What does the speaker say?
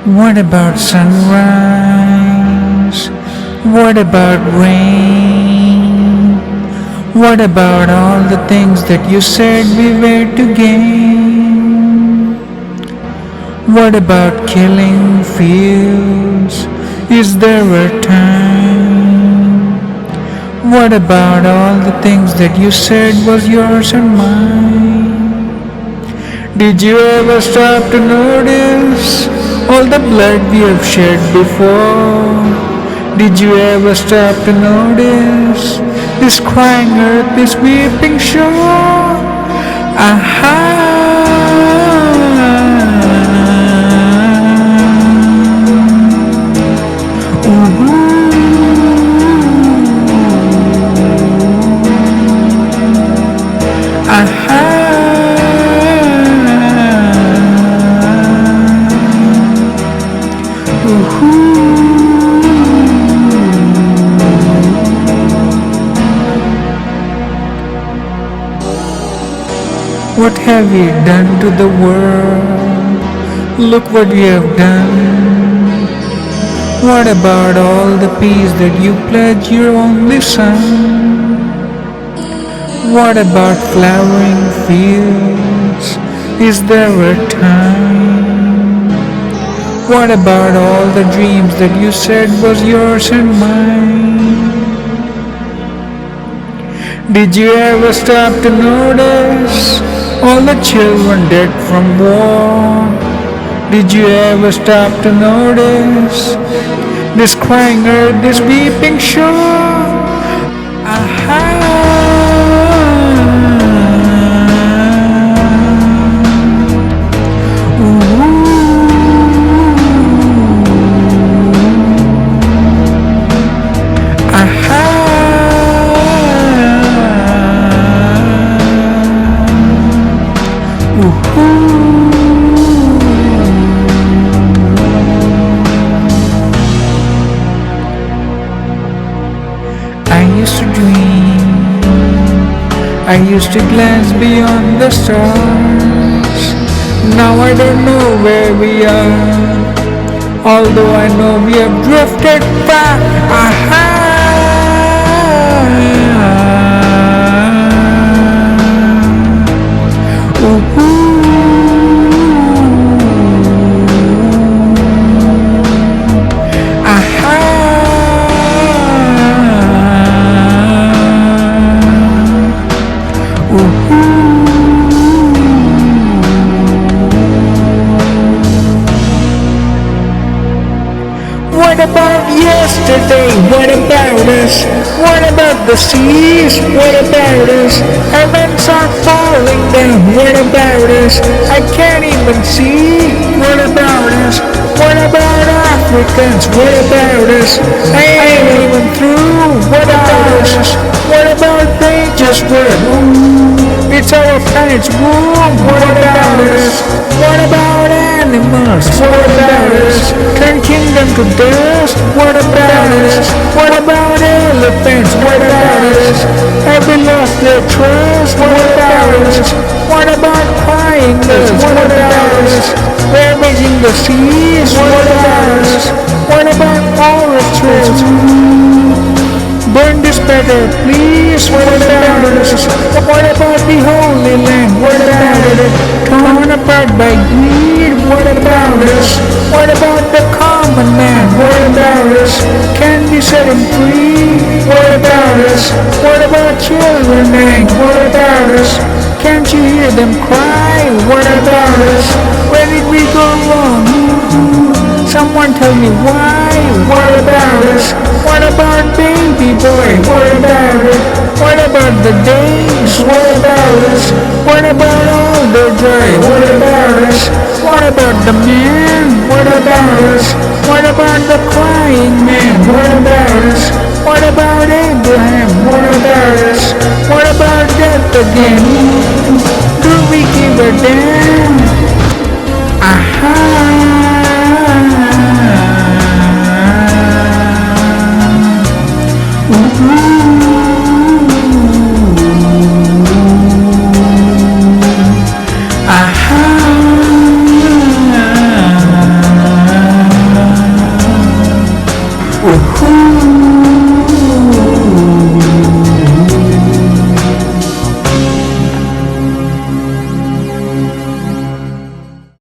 What about sunrise? What about rain? What about all the things that you said we were to gain? What about killing fields? Is there a time? What about all the things that you said was yours and mine? Did you ever stop to notice all the blood we have shed before? Did you ever stop to notice this crying earth, this weeping shore? Aha! What have we done to the world? Look what we have done. What about all the peace that you pledged your only son? What about flowering fields? Is there a time? What about all the dreams that you said was yours and mine? Did you ever stop to notice all the children dead from war? Did you ever stop to notice this crying earth, this weeping shore? Aha! I used to dream, I used to glance beyond the stars. Now I don't know where we are, although I know we have drifted far. Aha! What about yesterday? What about us? What about the seas? What about us? Heavens are falling down. What about us? I can't even see. What about us? What about Africans? What about us? I ain't even through. What about us? What about they just were? It's our planet's womb. What about us? What about animals? What about us? Turn kingdom to dust. What about us? What about elephants? What about us? Have we lost their trust? What about us? What about crying birds? What about us? Ravaging the seas? What about us? What about forest trails? Burn this better, please. What about us? What about the Holy Land? What about it? Torn apart by greed. What about us? What about the common man? What about us? Can we set him free? What about us? What about children? And what about us? Can't you hear them cry? What about us? Where did we go wrong? Someone tell me why. What about us? What about baby boy? What about it? What about the days? What about us? What about all the joy? What about us? What about the man? What about us? What about the crying man? What about us? What about Abraham? What about us? What about death again? Do we give a damn? Aha!